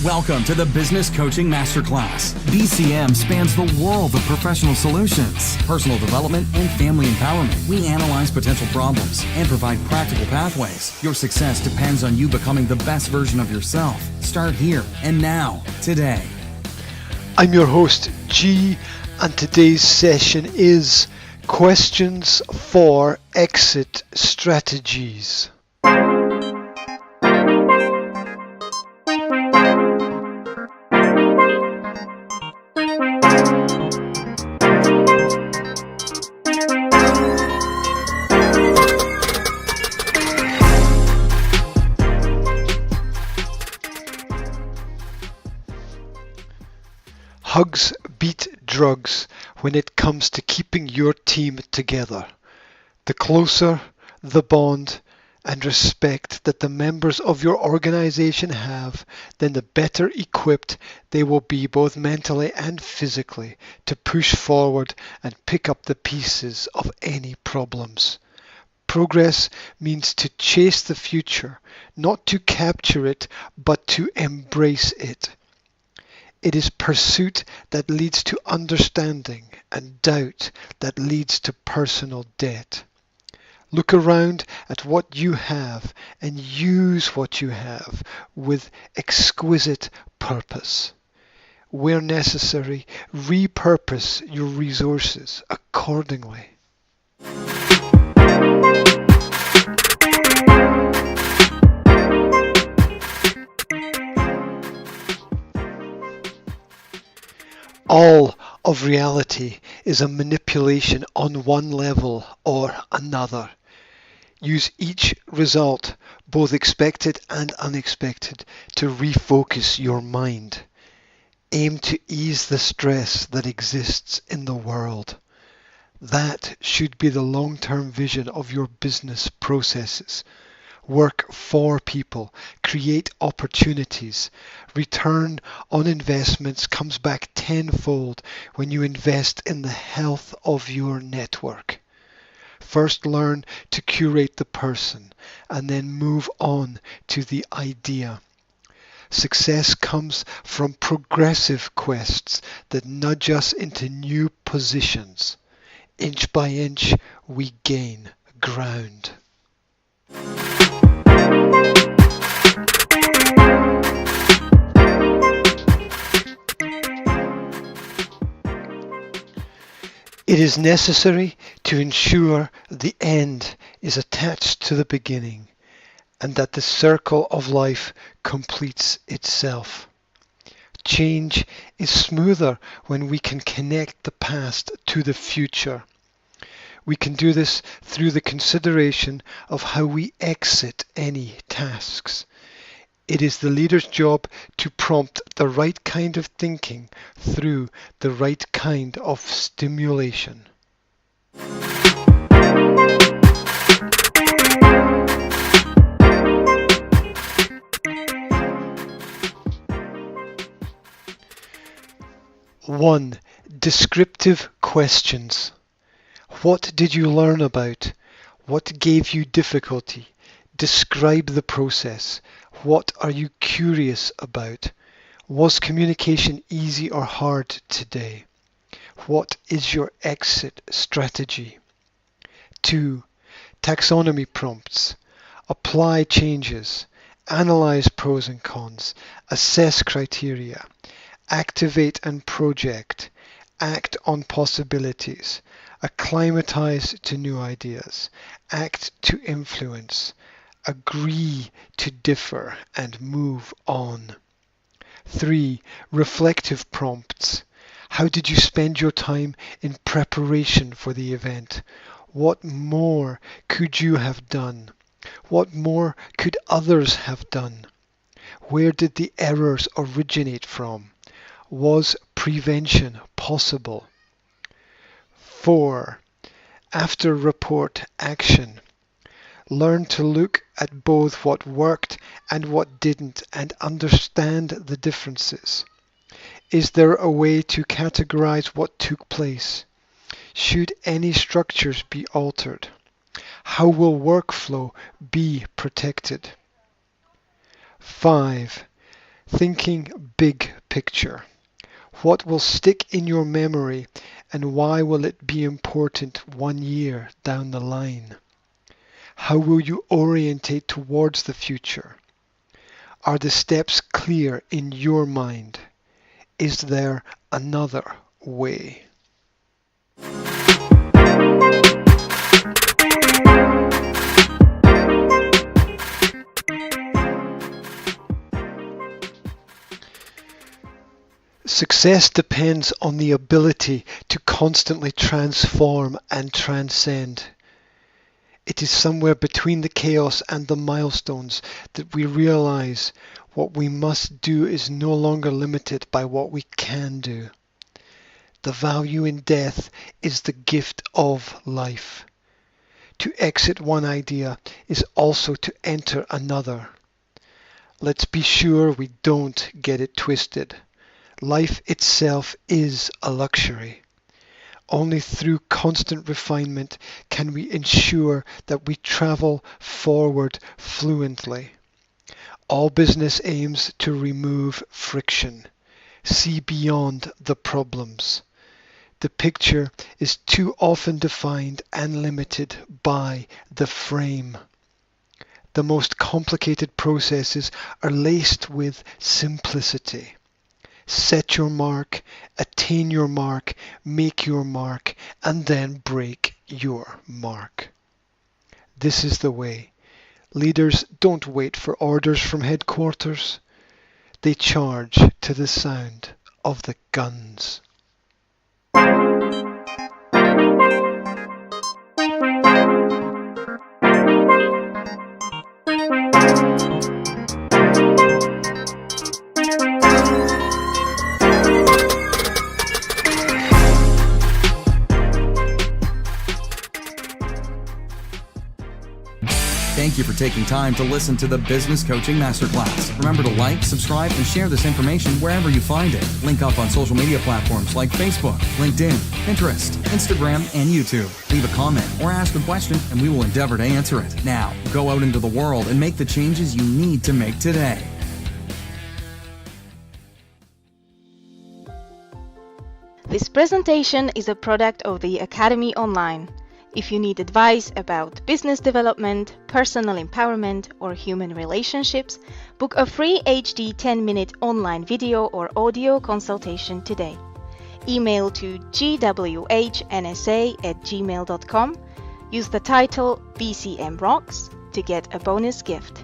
Welcome to the Business Coaching Masterclass. BCM spans the world of professional solutions, personal development, and family empowerment. We analyze potential problems and provide practical pathways. Your success depends on you becoming the best version of yourself. Start here and now, today. I'm your host, G, and today's session is Questions for Exit Strategies. Hugs beat drugs when it comes to keeping your team together. The closer the bond and respect that the members of your organization have, then the better equipped they will be both mentally and physically to push forward and pick up the pieces of any problems. Progress means to chase the future, not to capture it, but to embrace it. It is pursuit that leads to understanding and doubt that leads to personal debt. Look around at what you have and use what you have with exquisite purpose. Where necessary, repurpose your resources accordingly. All of reality is a manipulation on one level or another. Use each result, both expected and unexpected, to refocus your mind. Aim to ease the stress that exists in the world. That should be the long-term vision of your business processes. Work for people, create opportunities. Return on investments comes back tenfold when you invest in the health of your network. First learn to curate the person and then move on to the idea. Success comes from progressive quests that nudge us into new positions. Inch by inch, we gain ground. It is necessary to ensure the end is attached to the beginning and that the circle of life completes itself. Change is smoother when we can connect the past to the future. We can do this through the consideration of how we exit any tasks. It is the leader's job to prompt the right kind of thinking through the right kind of stimulation. One, descriptive questions. What did you learn about? What gave you difficulty? Describe the process. What are you curious about? Was communication easy or hard today? What is your exit strategy? 2. Taxonomy prompts. Apply changes. Analyze pros and cons. Assess criteria. Activate and project. Act on possibilities. Acclimatize to new ideas. Act to influence. Agree to differ and move on. 3. Reflective prompts. How did you spend your time in preparation for the event? What more could you have done? What more could others have done? Where did the errors originate from? Was prevention possible? 4. After report action. Learn to look at both what worked and what didn't and understand the differences. Is there a way to categorize what took place? Should any structures be altered? How will workflow be protected? 5. Thinking big picture. What will stick in your memory and why will it be important 1 year down the line? How will you orientate towards the future? Are the steps clear in your mind? Is there another way? Success depends on the ability to constantly transform and transcend. It is somewhere between the chaos and the milestones that we realize what we must do is no longer limited by what we can do. The value in death is the gift of life. To exit one idea is also to enter another. Let's be sure we don't get it twisted. Life itself is a luxury. Only through constant refinement can we ensure that we travel forward fluently. All business aims to remove friction, see beyond the problems. The picture is too often defined and limited by the frame. The most complicated processes are laced with simplicity. Set your mark, attain your mark, make your mark, and then break your mark. This is the way. Leaders don't wait for orders from headquarters. They charge to the sound of the guns. Thank you for taking time to listen to the Business Coaching Masterclass. Remember to like, subscribe, and share this information wherever you find it. Link up on social media platforms like Facebook, LinkedIn, Pinterest, Instagram, and YouTube. Leave a comment or ask a question, and we will endeavor to answer it. Now, go out into the world and make the changes you need to make today. This presentation is a product of the Academy Online. If you need advice about business development, personal empowerment, or human relationships, book a free HD 10-minute online video or audio consultation today. Email to gwhnsa@gmail.com. Use the title BCM Rocks to get a bonus gift.